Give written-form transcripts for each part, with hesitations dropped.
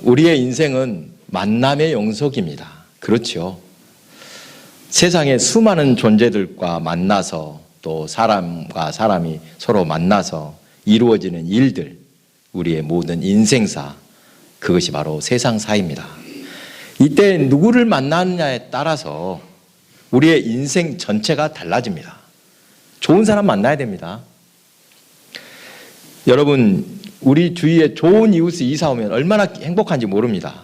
우리의 인생은 만남의 영속입니다. 그렇죠. 세상에 수많은 존재들과 만나서 또 사람과 사람이 서로 만나서 이루어지는 일들, 우리의 모든 인생사, 그것이 바로 세상사입니다. 이때 누구를 만나느냐에 따라서 우리의 인생 전체가 달라집니다. 좋은 사람 만나야 됩니다. 여러분, 우리 주위에 좋은 이웃이 이사 오면 얼마나 행복한지 모릅니다.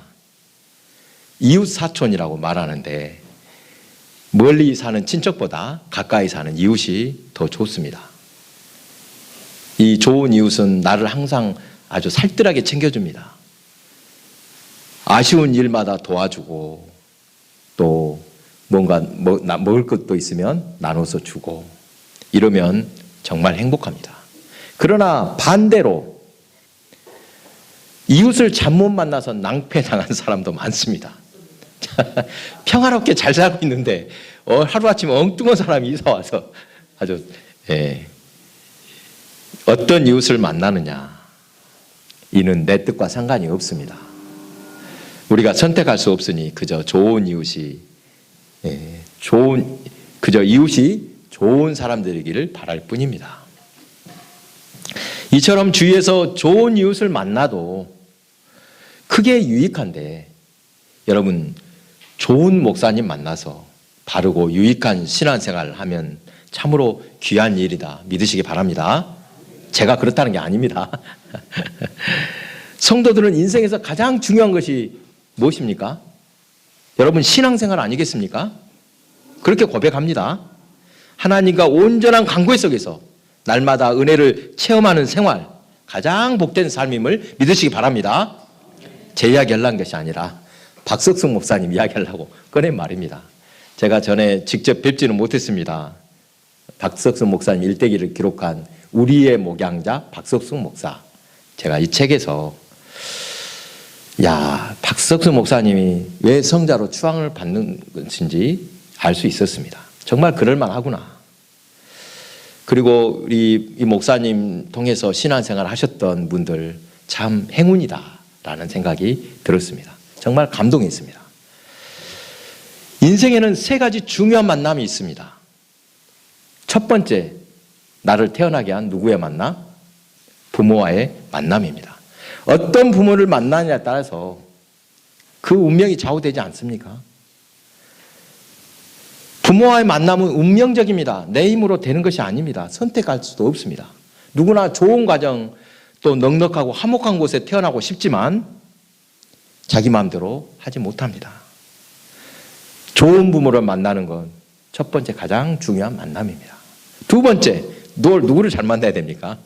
이웃 사촌이라고 말하는데 멀리 사는 친척보다 가까이 사는 이웃이 더 좋습니다. 이 좋은 이웃은 나를 항상 아주 살뜰하게 챙겨줍니다. 아쉬운 일마다 도와주고 또 뭔가 먹을 것도 있으면 나눠서 주고 이러면 정말 행복합니다. 그러나 반대로 이웃을 잘못 만나서 낭패당한 사람도 많습니다. 평화롭게 잘 살고 있는데 하루아침에 엉뚱한 사람이 이사 와서 아주 어떤 이웃을 만나느냐, 이는 내 뜻과 상관이 없습니다. 우리가 선택할 수 없으니 그저 좋은 이웃이 그저 이웃이 좋은 사람들이기를 바랄 뿐입니다. 이처럼 주위에서 좋은 이웃을 만나도 크게 유익한데, 여러분 좋은 목사님 만나서 바르고 유익한 신앙생활을 하면 참으로 귀한 일이다 믿으시기 바랍니다. 제가 그렇다는 게 아닙니다. 성도들은 인생에서 가장 중요한 것이 무엇입니까? 여러분 신앙생활 아니겠습니까? 그렇게 고백합니다. 하나님과 온전한 관계 속에서 날마다 은혜를 체험하는 생활, 가장 복된 삶임을 믿으시기 바랍니다. 제 이야기 하려는 것이 아니라 박석승 목사님 이야기하려고 꺼낸 말입니다. 제가 전에 직접 뵙지는 못했습니다. 박석승 목사님 일대기를 기록한 우리의 목양자 박석승 목사, 제가 이 책에서 박석승 목사님이 왜 성자로 추앙을 받는 것인지 알 수 있었습니다. 정말 그럴만하구나. 그리고 우리 이 목사님 통해서 신앙생활 하셨던 분들 참 행운이다 라는 생각이 들었습니다. 정말 감동했습니다. 인생에는 세 가지 중요한 만남이 있습니다. 첫 번째, 나를 태어나게 한 누구의 만남? 부모와의 만남입니다. 어떤 부모를 만나느냐에 따라서 그 운명이 좌우되지 않습니까? 부모와의 만남은 운명적입니다. 내 힘으로 되는 것이 아닙니다. 선택할 수도 없습니다. 누구나 좋은 가정, 또 넉넉하고 화목한 곳에 태어나고 싶지만 자기 마음대로 하지 못합니다. 좋은 부모를 만나는 건 첫 번째 가장 중요한 만남입니다. 두 번째, 누구를 잘 만나야 됩니까?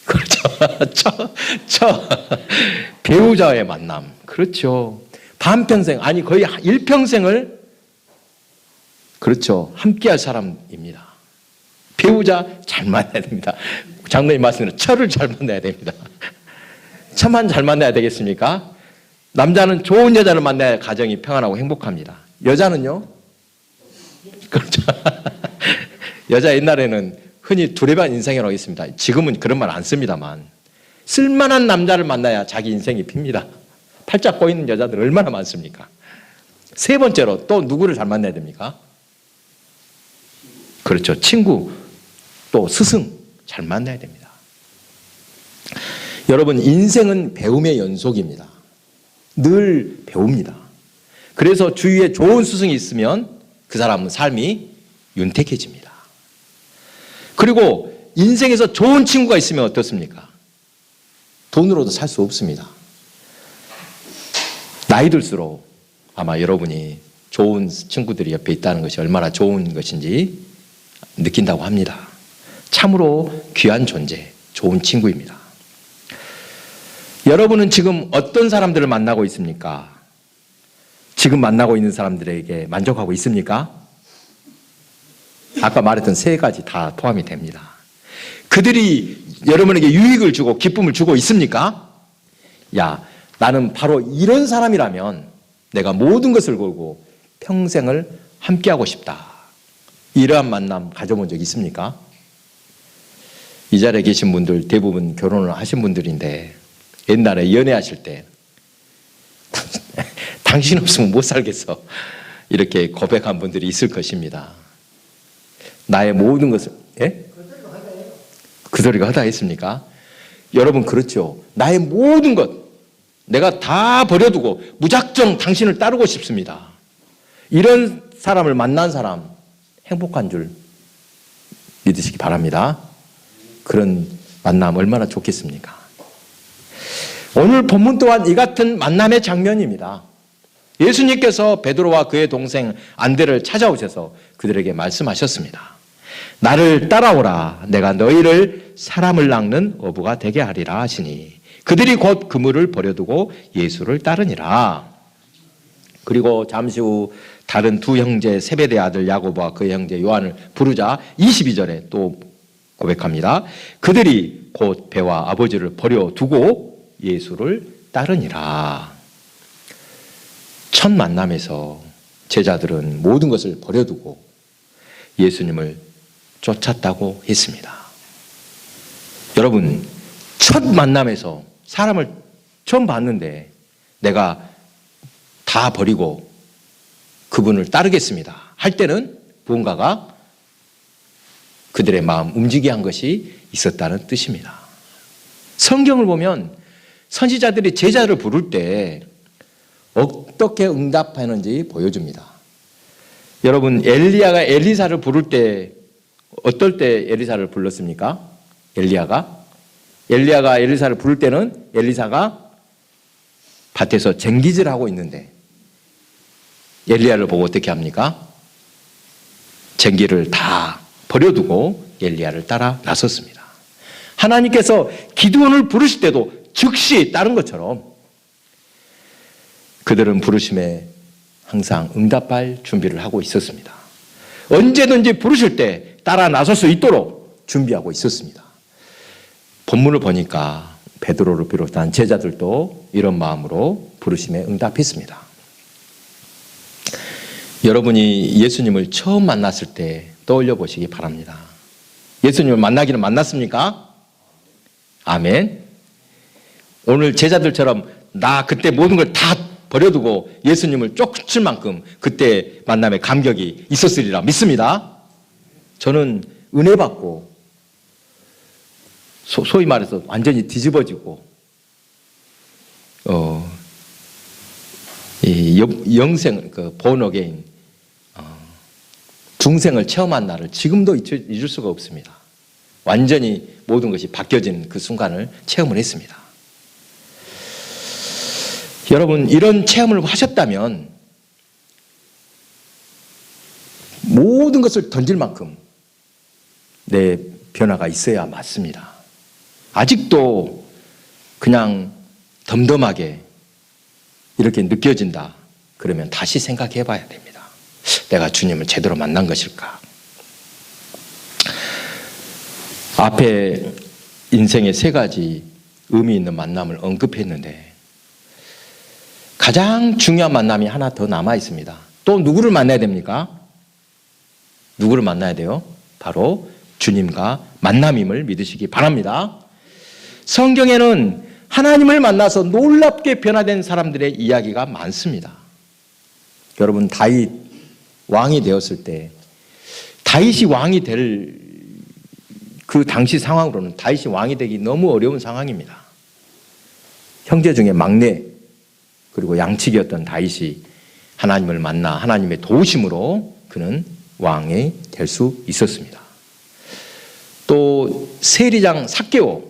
그렇죠. 배우자의 만남. 그렇죠. 반평생, 아니 거의 일평생을 그렇죠. 함께할 사람입니다. 배우자 잘 만나야 됩니다. 장로님 말씀대로 처를 잘 만나야 됩니다. 처만 잘 만나야 되겠습니까? 남자는 좋은 여자를 만나야 가정이 평안하고 행복합니다. 여자는요? 그렇죠. 여자 옛날에는 흔히 두레반 인생이라고 있습니다. 지금은 그런 말 안 씁니다만 쓸만한 남자를 만나야 자기 인생이 핍니다. 팔짝 꼬이는 여자들 얼마나 많습니까? 세 번째로 또 누구를 잘 만나야 됩니까? 그렇죠. 친구, 또 스승 잘 만나야 됩니다. 여러분 인생은 배움의 연속입니다. 늘 배웁니다. 그래서 주위에 좋은 스승이 있으면 그 사람은 삶이 윤택해집니다. 그리고 인생에서 좋은 친구가 있으면 어떻습니까? 돈으로도 살 수 없습니다. 나이 들수록 아마 여러분이 좋은 친구들이 옆에 있다는 것이 얼마나 좋은 것인지 느낀다고 합니다. 참으로 귀한 존재, 좋은 친구입니다. 여러분은 지금 어떤 사람들을 만나고 있습니까? 지금 만나고 있는 사람들에게 만족하고 있습니까? 아까 말했던 세 가지 다 포함이 됩니다. 그들이 여러분에게 유익을 주고 기쁨을 주고 있습니까? 나는 바로 이런 사람이라면 내가 모든 것을 걸고 평생을 함께하고 싶다. 이러한 만남 가져본 적 있습니까? 이 자리에 계신 분들 대부분 결혼을 하신 분들인데 옛날에 연애하실 때 당신 없으면 못 살겠어 이렇게 고백한 분들이 있을 것입니다. 나의 모든 것을 그 소리가 허다했습니까? 여러분 그렇죠. 나의 모든 것 내가 다 버려두고 무작정 당신을 따르고 싶습니다. 이런 사람을 만난 사람 행복한 줄 믿으시기 바랍니다. 그런 만남 얼마나 좋겠습니까? 오늘 본문 또한 이 같은 만남의 장면입니다. 예수님께서 베드로와 그의 동생 안데를 찾아오셔서 그들에게 말씀하셨습니다. 나를 따라오라. 내가 너희를 사람을 낚는 어부가 되게 하리라 하시니 그들이 곧 그물을 버려두고 예수를 따르니라. 그리고 잠시 후 다른 두 형제 세베대 아들 야고보와 그의 형제 요한을 부르자 22절에 또 고백합니다. 그들이 곧 배와 아버지를 버려두고 예수를 따르니라. 첫 만남에서 제자들은 모든 것을 버려두고 예수님을 쫓았다고 했습니다. 여러분, 첫 만남에서 사람을 처음 봤는데 내가 다 버리고 그분을 따르겠습니다 할 때는 무언가가 그들의 마음 움직이게 한 것이 있었다는 뜻입니다. 성경을 보면 선지자들이 제자를 부를 때 어떻게 응답하는지 보여줍니다. 여러분, 엘리야가 엘리사를 부를 때 어떨 때 엘리사를 불렀습니까? 엘리야가 엘리사를 부를 때는 엘리사가 밭에서 쟁기질하고 있는데 엘리야를 보고 어떻게 합니까? 쟁기를 다 버려두고 엘리야를 따라 나섰습니다. 하나님께서 기드온을 부르실 때도 즉시 따른 것처럼 그들은 부르심에 항상 응답할 준비를 하고 있었습니다. 언제든지 부르실 때 따라 나설 수 있도록 준비하고 있었습니다. 본문을 보니까 베드로를 비롯한 제자들도 이런 마음으로 부르심에 응답했습니다. 여러분이 예수님을 처음 만났을 때 떠올려 보시기 바랍니다. 예수님을 만나기는 만났습니까? 아멘. 오늘 제자들처럼 나 그때 모든 걸 다 버려두고 예수님을 쫓을 만큼 그때 만남에 감격이 있었으리라 믿습니다. 저는 은혜 받고 소위 말해서 완전히 뒤집어지고 이 영생 born again 중생을 체험한 날을 지금도 잊을 수가 없습니다. 완전히 모든 것이 바뀌어진 그 순간을 체험을 했습니다. 여러분, 이런 체험을 하셨다면 모든 것을 던질 만큼 내 변화가 있어야 맞습니다. 아직도 그냥 덤덤하게 이렇게 느껴진다. 그러면 다시 생각해 봐야 됩니다. 내가 주님을 제대로 만난 것일까? 앞에 인생의 세 가지 의미 있는 만남을 언급했는데 가장 중요한 만남이 하나 더 남아 있습니다. 또 누구를 만나야 됩니까? 누구를 만나야 돼요? 바로 주님과 만남임을 믿으시기 바랍니다. 성경에는 하나님을 만나서 놀랍게 변화된 사람들의 이야기가 많습니다. 여러분, 다윗 왕이 되었을 때 다윗이 왕이 될 그 당시 상황으로는 다윗이 왕이 되기 너무 어려운 상황입니다. 형제 중에 막내 그리고 양측이었던 다윗이 하나님을 만나 하나님의 도우심으로 그는 왕이 될 수 있었습니다. 또 세리장 삭개오,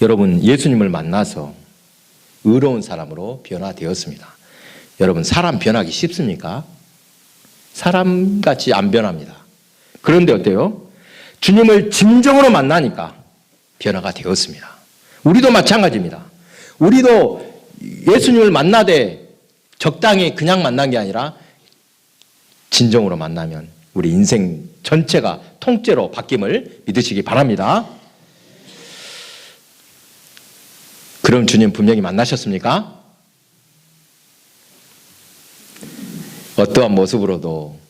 여러분 예수님을 만나서 의로운 사람으로 변화되었습니다. 여러분, 사람 변하기 쉽습니까? 사람같이 안 변합니다. 그런데 어때요? 주님을 진정으로 만나니까 변화가 되었습니다. 우리도 마찬가지입니다. 우리도 예수님을 만나되 적당히 그냥 만난 게 아니라 진정으로 만나면 우리 인생 전체가 통째로 바뀜을 믿으시기 바랍니다. 그럼 주님 분명히 만나셨습니까? 어떠한 모습으로도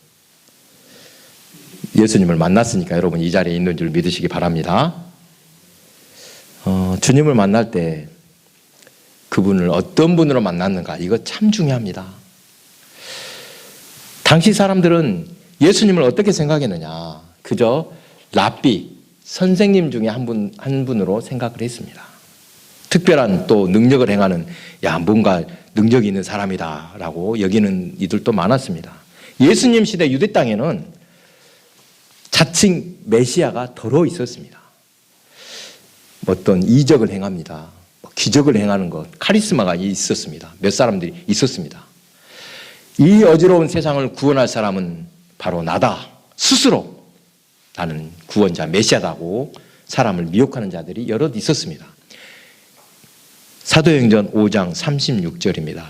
예수님을 만났으니까 여러분 이 자리에 있는 줄 믿으시기 바랍니다. 주님을 만날 때 그분을 어떤 분으로 만났는가, 이거 참 중요합니다. 당시 사람들은 예수님을 어떻게 생각했느냐, 그저 랍비, 선생님 중에 한 분으로 생각을 했습니다. 특별한 또 능력을 행하는, 뭔가 능력이 있는 사람이다 라고 여기는 이들도 많았습니다. 예수님 시대 유대 땅에는 자칭 메시아가 더러 있었습니다. 어떤 이적을 행합니다. 기적을 행하는 것, 카리스마가 있었습니다. 몇 사람들이 있었습니다. 이 어지러운 세상을 구원할 사람은 바로 나다. 스스로 나는 구원자, 메시아다고 사람을 미혹하는 자들이 여럿 있었습니다. 사도행전 5장 36절입니다.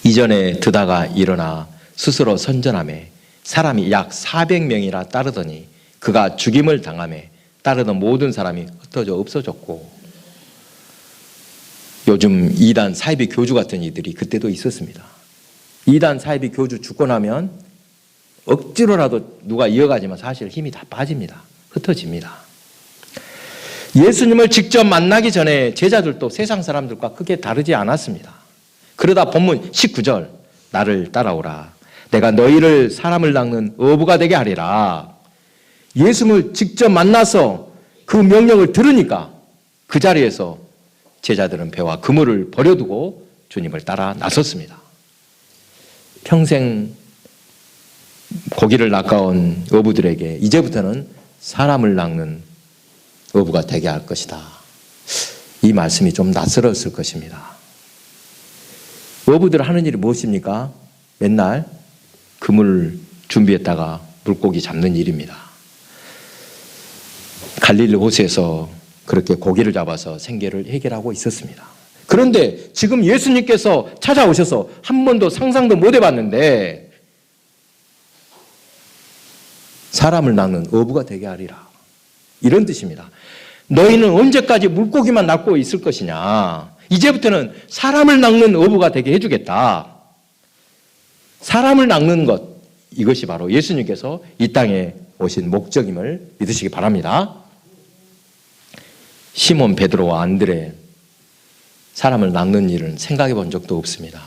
이전에 드다가 일어나 스스로 선전하매 사람이 약 400명이나 따르더니 그가 죽임을 당하매 따르던 모든 사람이 흩어져 없어졌고, 요즘 이단 사이비 교주 같은 이들이 그때도 있었습니다. 이단 사이비 교주 죽고 나면 억지로라도 누가 이어가지만 사실 힘이 다 빠집니다. 흩어집니다. 예수님을 직접 만나기 전에 제자들도 세상 사람들과 크게 다르지 않았습니다. 그러다 본문 19절, 나를 따라오라. 내가 너희를 사람을 낚는 어부가 되게 하리라. 예수님을 직접 만나서 그 명령을 들으니까 그 자리에서 제자들은 배와 그물을 버려두고 주님을 따라 나섰습니다. 평생 고기를 낚아온 어부들에게 이제부터는 사람을 낚는 어부가 되게 할 것이다. 이 말씀이 좀 낯설었을 것입니다. 어부들 하는 일이 무엇입니까? 맨날 그물 준비했다가 물고기 잡는 일입니다. 갈릴리 호수에서 그렇게 고기를 잡아서 생계를 해결하고 있었습니다. 그런데 지금 예수님께서 찾아오셔서 한 번도 상상도 못 해봤는데 사람을 낚는 어부가 되게 하리라. 이런 뜻입니다. 너희는 언제까지 물고기만 낚고 있을 것이냐. 이제부터는 사람을 낚는 어부가 되게 해주겠다. 사람을 낚는 것, 이것이 바로 예수님께서 이 땅에 오신 목적임을 믿으시기 바랍니다. 시몬 베드로와 안드레, 사람을 낚는 일은 생각해 본 적도 없습니다.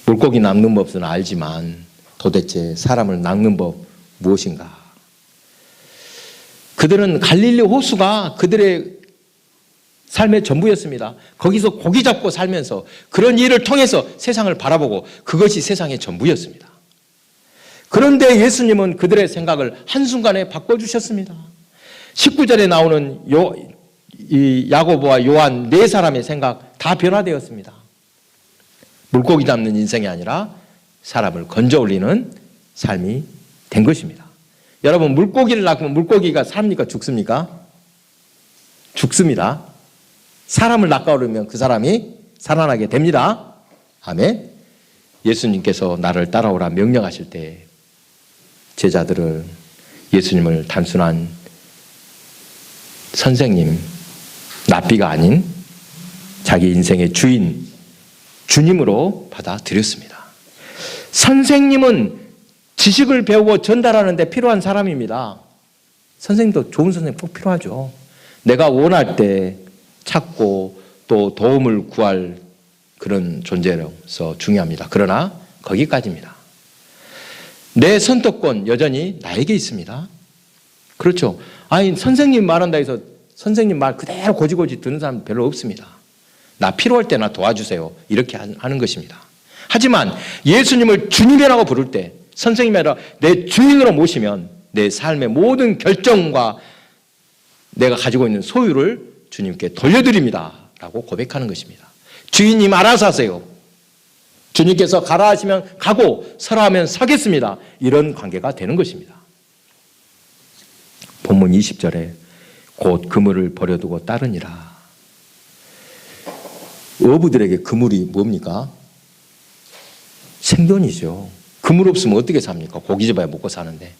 물고기 낚는 법은 알지만 도대체 사람을 낚는 법 무엇인가? 그들은 갈릴리 호수가 그들의 삶의 전부였습니다. 거기서 고기 잡고 살면서 그런 일을 통해서 세상을 바라보고 그것이 세상의 전부였습니다. 그런데 예수님은 그들의 생각을 한순간에 바꿔주셨습니다. 19절에 나오는 이 야고보와 요한 네 사람의 생각 다 변화되었습니다. 물고기 잡는 인생이 아니라 사람을 건져 올리는 삶이 된 것입니다. 여러분, 물고기를 낚으면 물고기가 삽니까? 죽습니까? 죽습니다. 사람을 낚아오르면 그 사람이 살아나게 됩니다. 아멘. 예수님께서 나를 따라오라 명령하실 때 제자들은 예수님을 단순한 선생님, 랍비가 아닌 자기 인생의 주인, 주님으로 받아들였습니다. 선생님은 지식을 배우고 전달하는 데 필요한 사람입니다. 선생님도 좋은 선생님 꼭 필요하죠. 내가 원할 때 찾고 또 도움을 구할 그런 존재로서 중요합니다. 그러나 거기까지입니다. 내 선택권 여전히 나에게 있습니다. 그렇죠. 아니, 선생님 말한다 해서 선생님 말 그대로 고지고지 듣는 사람 별로 없습니다. 나 필요할 때 나 도와주세요. 이렇게 하는 것입니다. 하지만 예수님을 주님이라고 부를 때, 선생님이 아니라 내 주인으로 모시면 내 삶의 모든 결정과 내가 가지고 있는 소유를 주님께 돌려드립니다 라고 고백하는 것입니다. 주인님 알아서 하세요. 주님께서 가라 하시면 가고 서라 하면 서겠습니다. 이런 관계가 되는 것입니다. 본문 20절에 곧 그물을 버려두고 따르니라. 어부들에게 그물이 뭡니까? 생존이죠. 그물 없으면 어떻게 삽니까? 고기 잡아야 먹고 사는데.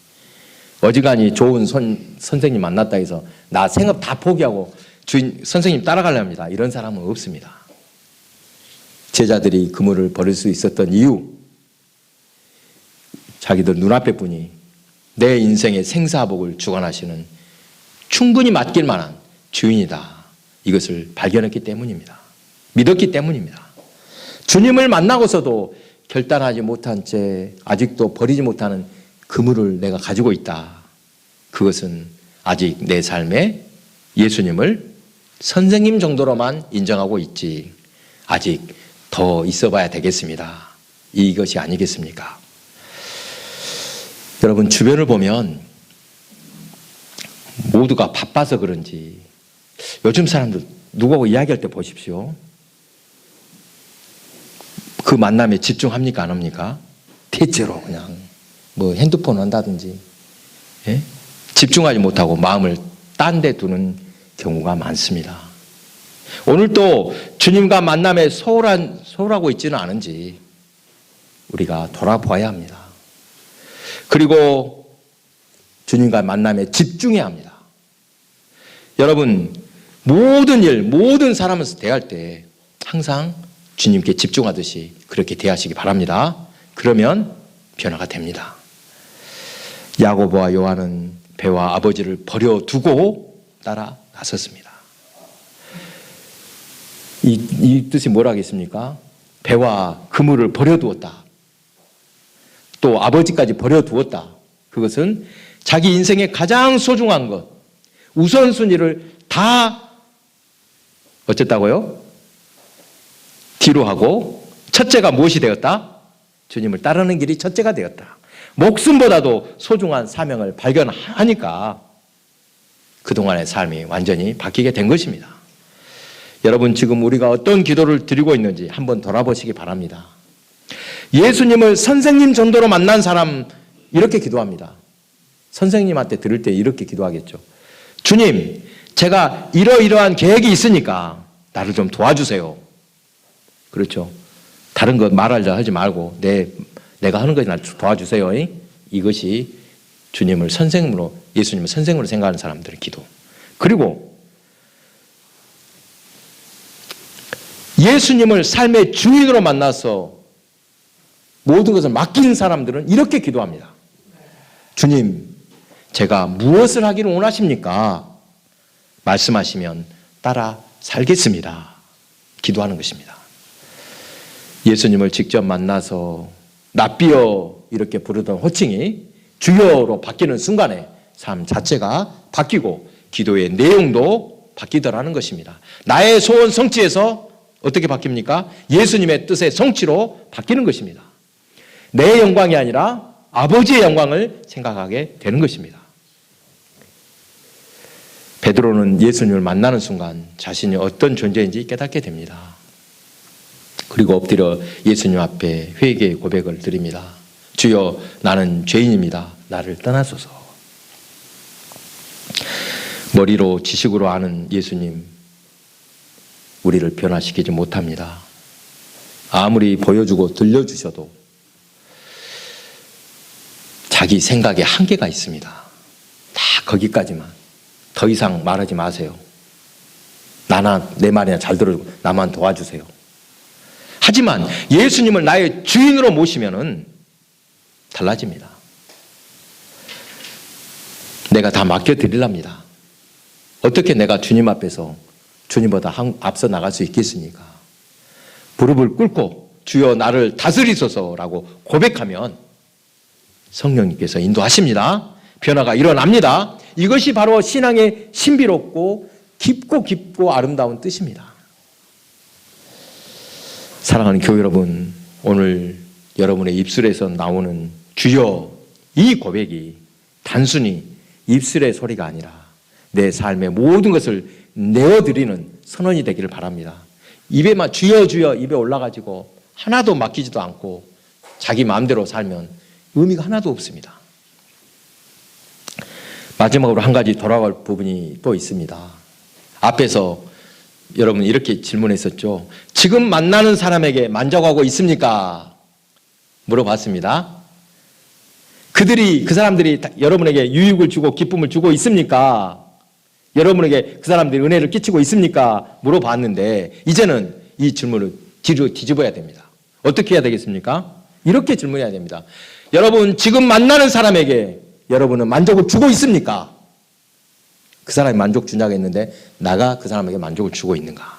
어지간히 좋은 선생님 만났다 해서 나 생업 다 포기하고 주인 선생님 따라가려 합니다. 이런 사람은 없습니다. 제자들이 그물을 버릴 수 있었던 이유, 자기들 눈앞에 분이 내 인생의 생사복을 주관하시는 충분히 맡길 만한 주인이다. 이것을 발견했기 때문입니다. 믿었기 때문입니다. 주님을 만나고서도 결단하지 못한 채 아직도 버리지 못하는 그물을 내가 가지고 있다. 그것은 아직 내 삶에 예수님을 선생님 정도로만 인정하고 있지 아직 더 있어 봐야 되겠습니다. 이것이 아니겠습니까? 여러분 주변을 보면 모두가 바빠서 그런지 요즘 사람들 누구하고 이야기할 때 보십시오. 그 만남에 집중합니까? 안 합니까? 대체로 그냥 뭐 핸드폰 한다든지 예? 집중하지 못하고 마음을 딴 데 두는 경우가 많습니다. 오늘도 주님과 만남에 소홀하고 있지는 않은지 우리가 돌아봐야 합니다. 그리고 주님과 만남에 집중해야 합니다. 여러분 모든 일, 모든 사람을 대할 때 항상 주님께 집중하듯이 그렇게 대하시기 바랍니다. 그러면 변화가 됩니다. 야고보와 요한은 배와 아버지를 버려두고 따라 나섰습니다. 이 뜻이 뭐라 하겠습니까? 배와 그물을 버려두었다. 또 아버지까지 버려두었다. 그것은 자기 인생의 가장 소중한 것, 우선순위를 다 어쨌다고요? 뒤로 하고 첫째가 무엇이 되었다? 주님을 따르는 길이 첫째가 되었다. 목숨보다도 소중한 사명을 발견하니까 그동안의 삶이 완전히 바뀌게 된 것입니다. 여러분 지금 우리가 어떤 기도를 드리고 있는지 한번 돌아보시기 바랍니다. 예수님을 선생님 정도로 만난 사람 이렇게 기도합니다. 선생님한테 들을 때 이렇게 기도하겠죠. 주님, 제가 이러이러한 계획이 있으니까 나를 좀 도와주세요. 그렇죠. 다른 것 말하자 하지 말고 내가 하는 것이 나를 도와주세요. 이것이 주님을 선생님으로, 예수님을 선생님으로 생각하는 사람들의 기도. 그리고 예수님을 삶의 주인으로 만나서 모든 것을 맡긴 사람들은 이렇게 기도합니다. 주님, 제가 무엇을 하기를 원하십니까? 말씀하시면 따라 살겠습니다. 기도하는 것입니다. 예수님을 직접 만나서 납비여 이렇게 부르던 호칭이 주여로 바뀌는 순간에 삶 자체가 바뀌고 기도의 내용도 바뀌더라는 것입니다. 나의 소원 성취에서 어떻게 바뀝니까? 예수님의 뜻의 성취로 바뀌는 것입니다. 내 영광이 아니라 아버지의 영광을 생각하게 되는 것입니다. 베드로는 예수님을 만나는 순간 자신이 어떤 존재인지 깨닫게 됩니다. 그리고 엎드려 예수님 앞에 회개의 고백을 드립니다. 주여, 나는 죄인입니다. 나를 떠나소서. 머리로 지식으로 아는 예수님, 우리를 변화시키지 못합니다. 아무리 보여주고 들려주셔도 자기 생각에 한계가 있습니다. 다 거기까지만. 더 이상 말하지 마세요. 내 말이나 잘 들어주고 나만 도와주세요. 하지만 예수님을 나의 주인으로 모시면은 달라집니다. 내가 다 맡겨드리랍니다. 어떻게 내가 주님 앞에서 주님보다 앞서 나갈 수 있겠습니까? 무릎을 꿇고 주여 나를 다스리소서라고 고백하면 성령님께서 인도하십니다. 변화가 일어납니다. 이것이 바로 신앙의 신비롭고 깊고 아름다운 뜻입니다. 사랑하는 교회 여러분, 오늘 여러분의 입술에서 나오는 주여 이 고백이 단순히 입술의 소리가 아니라 내 삶의 모든 것을 내어드리는 선언이 되기를 바랍니다. 입에만 주여 주여 입에 올라가지고 하나도 맡기지도 않고 자기 마음대로 살면 의미가 하나도 없습니다. 마지막으로 한 가지 돌아갈 부분이 또 있습니다. 앞에서 여러분 이렇게 질문했었죠. 지금 만나는 사람에게 만족하고 있습니까? 물어봤습니다. 그 사람들이 여러분에게 유익을 주고 기쁨을 주고 있습니까? 여러분에게 그 사람들이 은혜를 끼치고 있습니까? 물어봤는데 이제는 이 질문을 뒤집어야 됩니다. 어떻게 해야 되겠습니까? 이렇게 질문해야 됩니다. 여러분 지금 만나는 사람에게 여러분은 만족을 주고 있습니까? 그 사람이 만족 주냐고 했는데 나가 그 사람에게 만족을 주고 있는가?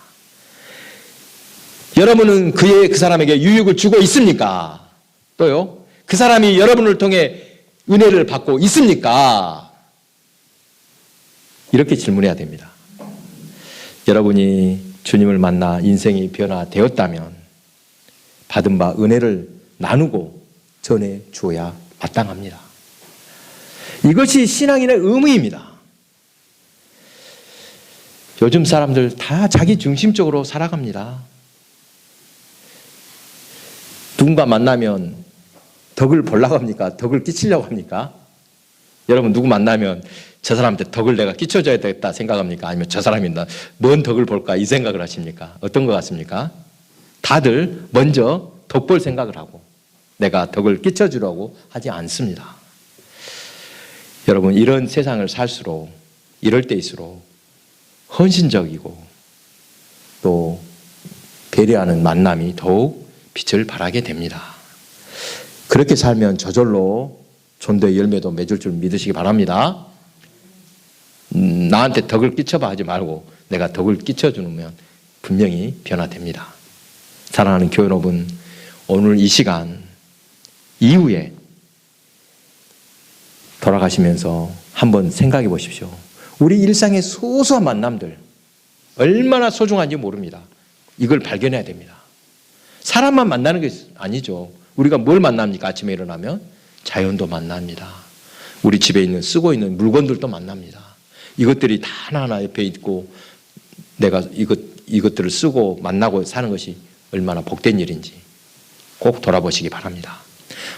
여러분은 그 사람에게 유익을 주고 있습니까? 또요? 그 사람이 여러분을 통해 은혜를 받고 있습니까? 이렇게 질문해야 됩니다. 여러분이 주님을 만나 인생이 변화되었다면 받은 바 은혜를 나누고 전해 주어야 마땅합니다. 이것이 신앙인의 의무입니다. 요즘 사람들 다 자기 중심적으로 살아갑니다. 누군가 만나면 덕을 보려고 합니까? 덕을 끼치려고 합니까? 여러분 누구 만나면 저 사람한테 덕을 내가 끼쳐줘야 되겠다 생각합니까? 아니면 저 사람이 뭔 덕을 볼까 이 생각을 하십니까? 어떤 것 같습니까? 다들 먼저 덕 볼 생각을 하고 내가 덕을 끼쳐주려고 하지 않습니다. 여러분 이런 세상을 살수록 이럴 때일수록 헌신적이고 또 배려하는 만남이 더욱 빛을 발하게 됩니다. 그렇게 살면 저절로 전도의 열매도 맺을 줄 믿으시기 바랍니다. 나한테 덕을 끼쳐봐 하지 말고 내가 덕을 끼쳐주면 분명히 변화됩니다. 사랑하는 교회 여러분, 오늘 이 시간 이후에 돌아가시면서 한번 생각해 보십시오. 우리 일상의 소소한 만남들 얼마나 소중한지 모릅니다. 이걸 발견해야 됩니다. 사람만 만나는 게 아니죠. 우리가 뭘 만납니까? 아침에 일어나면 자연도 만납니다. 우리 집에 있는 쓰고 있는 물건들도 만납니다. 이것들이 다 하나하나 옆에 있고 내가 이것들을 쓰고 만나고 사는 것이 얼마나 복된 일인지 꼭 돌아보시기 바랍니다.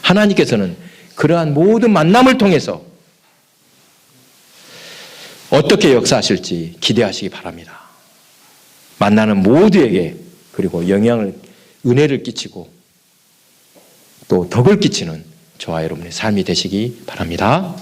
하나님께서는 그러한 모든 만남을 통해서 어떻게 역사하실지 기대하시기 바랍니다. 만나는 모두에게 그리고 은혜를 끼치고 또 덕을 끼치는 저와 여러분의 삶이 되시기 바랍니다.